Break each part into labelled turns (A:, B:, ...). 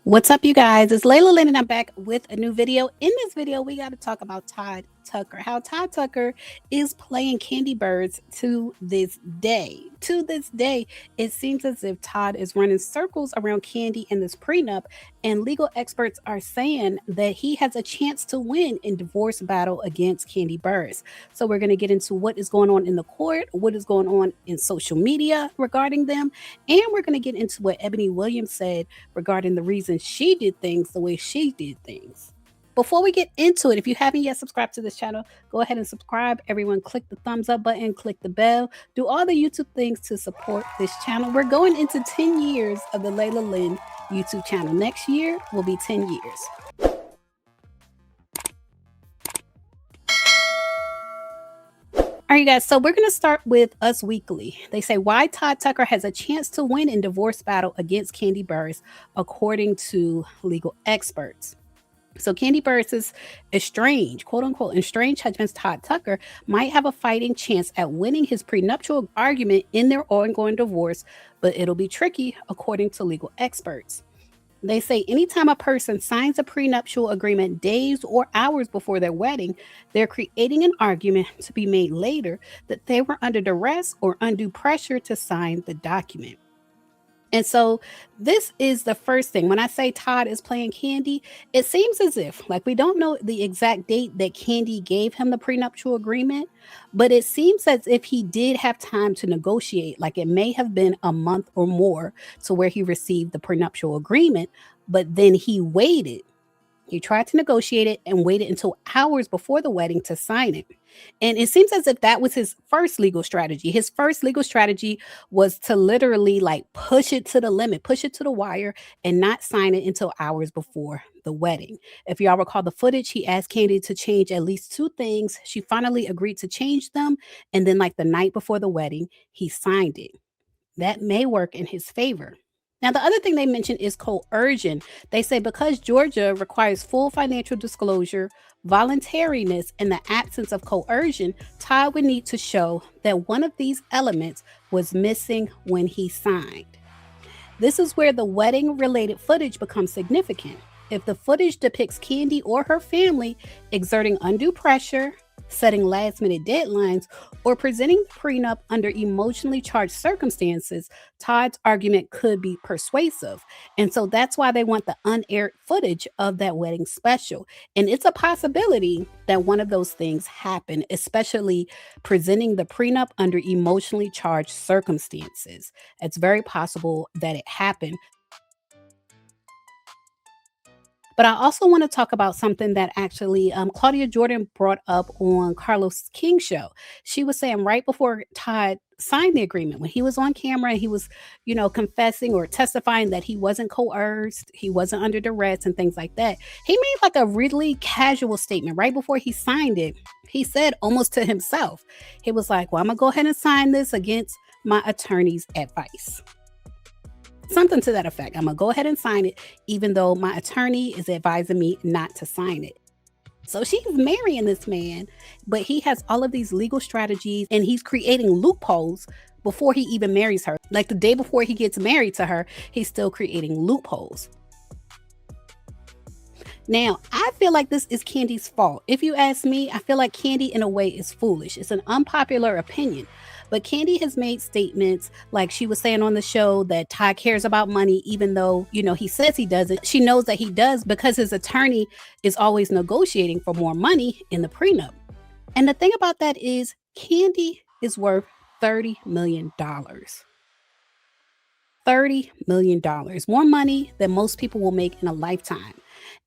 A: What's up, you guys? It's Layla Lynn, and I'm back with a new video. In this video, we got to talk about Todd Tucker. How Todd Tucker is playing Candy Birds to this day. To this day, it seems as if Todd is running circles around Kandi in this prenup, and legal experts are saying that he has a chance to win in divorce battle against Kandi Birds. So we're going to get into what is going on in the court, what is going on in social media regarding them, and we're going to get into what Eboni Williams said regarding the reason she did things the way she did things. Before we get into it, if you haven't yet subscribed to this channel, go ahead and subscribe. Everyone, click the thumbs up button, click the bell, do all the YouTube things to support this channel. We're going into 10 years of the Layla Lynn YouTube channel. Next year will be 10 years. All right, you guys, so we're going to start with Us Weekly. They say why Todd Tucker has a chance to win in divorce battle against Kandi Birds, according to legal experts. So Kandi Birds' estranged, quote unquote, estranged husband Todd Tucker might have a fighting chance at winning his prenuptial argument in their ongoing divorce, but it'll be tricky, according to legal experts. They say anytime a person signs a prenuptial agreement days or hours before their wedding, they're creating an argument to be made later that they were under duress or undue pressure to sign the document. And so this is the first thing. When I say Todd is playing Kandi, it seems as if, like, we don't know the exact date that Kandi gave him the prenuptial agreement, but it seems as if he did have time to negotiate. Like, it may have been a month or more to where he received the prenuptial agreement, but then he waited. He tried to negotiate it and waited until hours before the wedding to sign it. And it seems as if that was his first legal strategy. His first legal strategy was to literally like push it to the limit, push it to the wire, and not sign it until hours before the wedding. If y'all recall the footage, he asked Kandi to change at least 2 things. She finally agreed to change them. And then like the night before the wedding, he signed it. That may work in his favor. Now, the other thing they mentioned is coercion. They say because Georgia requires full financial disclosure, voluntariness, and the absence of coercion, Todd would need to show that one of these elements was missing when he signed. This is where the wedding-related footage becomes significant. If the footage depicts Kandi or her family exerting undue pressure, setting last-minute deadlines, or presenting the prenup under emotionally charged circumstances, Todd's argument could be persuasive. And so that's why they want the unaired footage of that wedding special. And it's a possibility that one of those things happened, especially presenting the prenup under emotionally charged circumstances. It's very possible that it happened. But I also want to talk about something that actually Claudia Jordan brought up on Carlos King's show. She was saying right before Todd signed the agreement, when he was on camera and he was, confessing or testifying that he wasn't coerced, he wasn't under duress and things like that, he made like a really casual statement right before he signed it. He said almost to himself, he was like, well, I'm going to go ahead and sign this against my attorney's advice. Something to that effect. I'm going to go ahead and sign it, even though my attorney is advising me not to sign it. So she's marrying this man, but he has all of these legal strategies and he's creating loopholes before he even marries her. Like the day before he gets married to her, he's still creating loopholes. Now, I feel like this is Kandi's fault. If you ask me, I feel like Kandi in a way is foolish. It's an unpopular opinion. But Kandi has made statements like she was saying on the show that Todd cares about money, even though, he says he doesn't. She knows that he does because his attorney is always negotiating for more money in the prenup. And the thing about that is Kandi is worth $30 million. $30 million, more money than most people will make in a lifetime.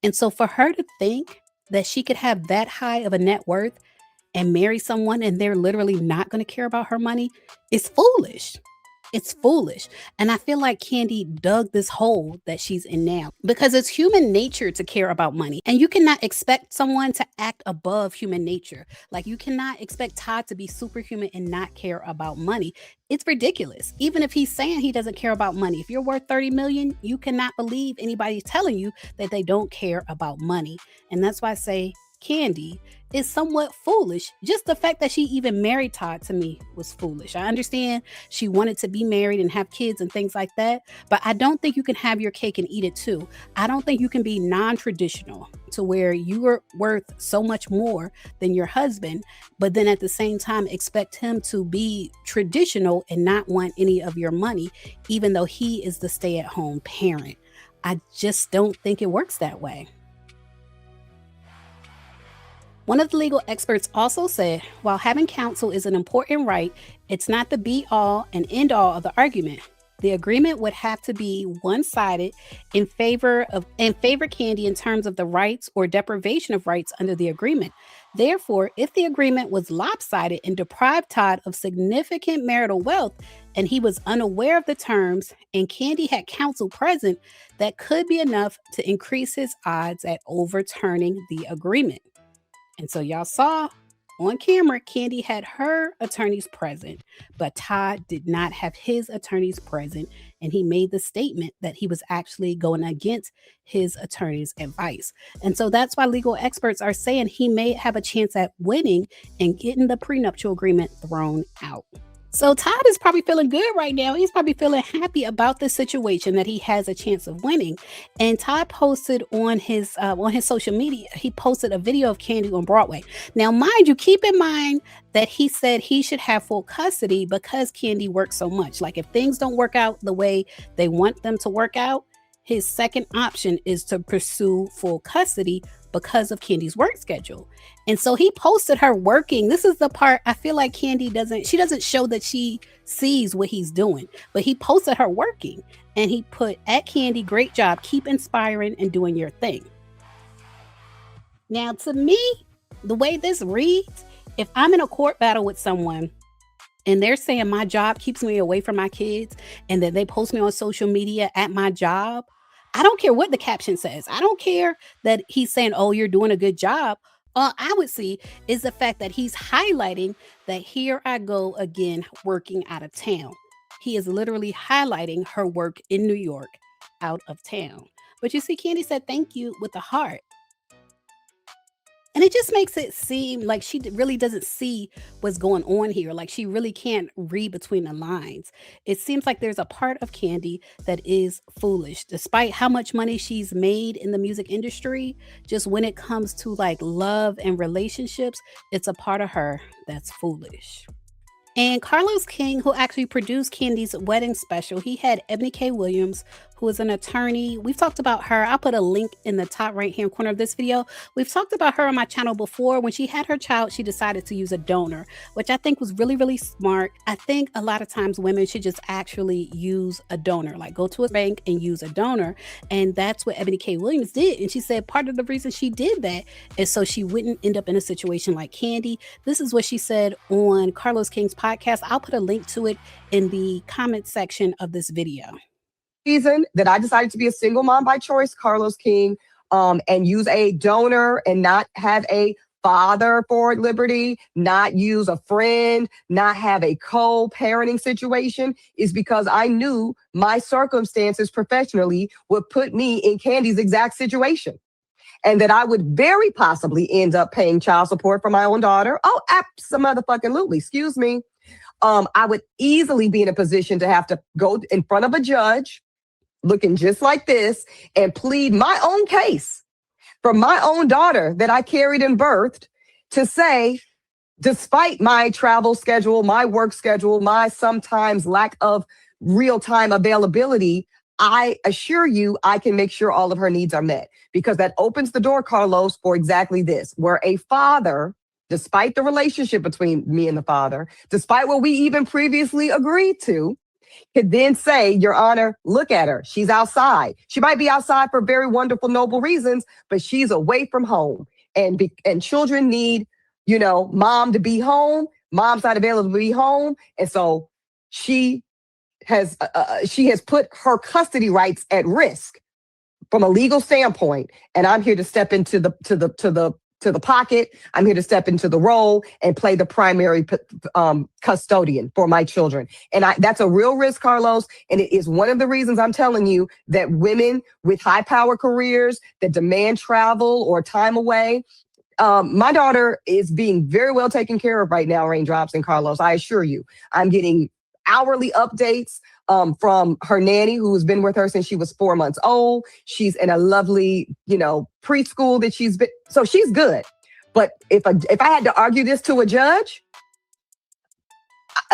A: And so for her to think that she could have that high of a net worth and marry someone and they're literally not going to care about her money is foolish. It's foolish. And I feel like Kandi dug this hole that she's in now because it's human nature to care about money. And you cannot expect someone to act above human nature. Like you cannot expect Todd to be superhuman and not care about money. It's ridiculous. Even if he's saying he doesn't care about money, if you're worth 30 million, you cannot believe anybody telling you that they don't care about money. And that's why I say Kandi is somewhat foolish. Just the fact that she even married Todd to me was foolish. I understand she wanted to be married and have kids and things like that, but I don't think you can have your cake and eat it too. I don't think you can be non-traditional to where you are worth so much more than your husband, but then at the same time expect him to be traditional and not want any of your money, even though he is the stay-at-home parent. I just don't think it works that way. One of the legal experts also said, while having counsel is an important right, it's not the be-all and end-all of the argument. The agreement would have to be one-sided in favor Kandi in terms of the rights or deprivation of rights under the agreement. Therefore, if the agreement was lopsided and deprived Todd of significant marital wealth and he was unaware of the terms and Kandi had counsel present, that could be enough to increase his odds at overturning the agreement. And so y'all saw on camera, Kandi had her attorneys present, but Todd did not have his attorneys present. And he made the statement that he was actually going against his attorney's advice. And so that's why legal experts are saying he may have a chance at winning and getting the prenuptial agreement thrown out. So Todd is probably feeling good right now. He's probably feeling happy about this situation that he has a chance of winning. And Todd posted on his social media, he posted a video of Kandi on Broadway. Now, mind you, keep in mind that he said he should have full custody because Kandi works so much. Like if things don't work out the way they want them to work out, his second option is to pursue full custody because of Kandi's work schedule. And so he posted her working. This is the part I feel like Kandi doesn't show that she sees what he's doing, but he posted her working and he put, at Kandi, great job, keep inspiring and doing your thing. Now, to me, the way this reads, if I'm in a court battle with someone and they're saying my job keeps me away from my kids and then they post me on social media at my job, I don't care what the caption says. I don't care that he's saying, oh, you're doing a good job. All I would see is the fact that he's highlighting that here I go again working out of town. He is literally highlighting her work in New York out of town. But you see, Kandi said thank you with a heart. And it just makes it seem like she really doesn't see what's going on here. Like she really can't read between the lines. It seems like there's a part of Kandi that is foolish, despite how much money she's made in the music industry. Just when it comes to like love and relationships, it's a part of her that's foolish. And Carlos King, who actually produced Kandi's wedding special, he had Eboni K who is an attorney. We've talked about her. I'll put a link in the top right hand corner of this video. We've talked about her on my channel before. When she had her child, she decided to use a donor, which I think was really, really smart. I think a lot of times women should just actually use a donor, like go to a bank and use a donor. And that's what Eboni K did. And she said part of the reason she did that is so she wouldn't end up in a situation like Kandi. This is what she said on Carlos King's podcast. I'll put a link to it in the comment section of this video.
B: Reason that I decided to be a single mom by choice, Carlos King, and use a donor and not have a father for liberty, not use a friend, not have a co-parenting situation is because I knew my circumstances professionally would put me in Kandi's exact situation. And that I would very possibly end up paying child support for my own daughter. Oh, absolutely. Excuse me. I would easily be in a position to have to go in front of a judge looking just like this and plead my own case for my own daughter that I carried and birthed to say, despite my travel schedule, my work schedule, my sometimes lack of real-time availability, I assure you I can make sure all of her needs are met, because that opens the door, Carlos, for exactly this, where a father, despite the relationship between me and the father, despite what we even previously agreed to, could then say, Your Honor, look at her. She's outside. She might be outside for very wonderful, noble reasons, but she's away from home. And children need, mom to be home. Mom's not available to be home. And so she has put her custody rights at risk from a legal standpoint. And I'm here to step into the pocket. I'm here to step into the role and play the primary custodian for my children. And that's a real risk, Carlos. And it is one of the reasons I'm telling you that women with high power careers that demand travel or time away, My daughter is being very well taken care of right now, Raindrops and Carlos. I assure you, I'm getting hourly updates from her nanny, who's been with her since she was 4 months old. She's in a lovely, preschool that she's been. So she's good. But if I had to argue this to a judge,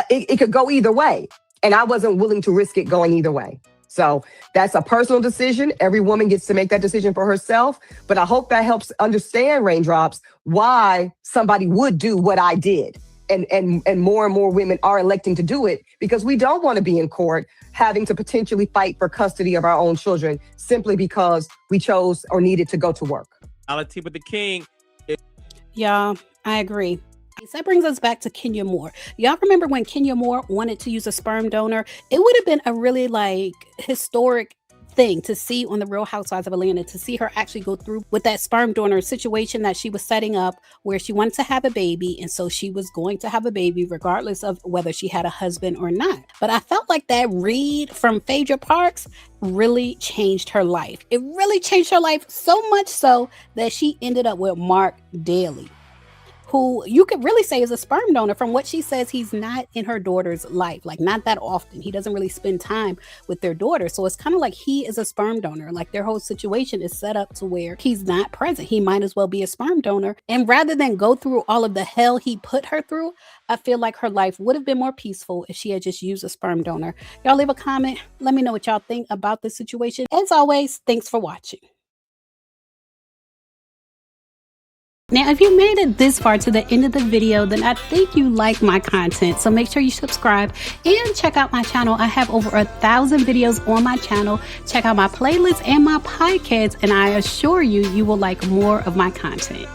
B: it could go either way. And I wasn't willing to risk it going either way. So that's a personal decision. Every woman gets to make that decision for herself. But I hope that helps understand, Raindrops, why somebody would do what I did. And more women are electing to do it because we don't want to be in court having to potentially fight for custody of our own children simply because we chose or needed to go to work.
C: Reality with the king.
A: Yeah, I agree. So that brings us back to Kenya Moore. Y'all remember when Kenya Moore wanted to use a sperm donor? It would have been a really historic thing to see on the Real Housewives of Atlanta, to see her actually go through with that sperm donor situation that she was setting up, where she wanted to have a baby, and so she was going to have a baby regardless of whether she had a husband or not. But I felt like that read from Phaedra Parks really changed her life. It really changed her life, so much so that she ended up with Mark Daly, who you could really say is a sperm donor. From what she says, he's not in her daughter's life, not that often. He doesn't really spend time with their daughter. So it's kind of like he is a sperm donor. Their whole situation is set up to where he's not present. He might as well be a sperm donor. And rather than go through all of the hell he put her through, I feel like her life would have been more peaceful if she had just used a sperm donor. Y'all leave a comment. Let me know what y'all think about this situation. As always, thanks for watching. Now, if you made it this far to the end of the video, then I think you like my content. So make sure you subscribe and check out my channel. I have over 1,000 videos on my channel. Check out my playlist and my podcast, and I assure you, you will like more of my content.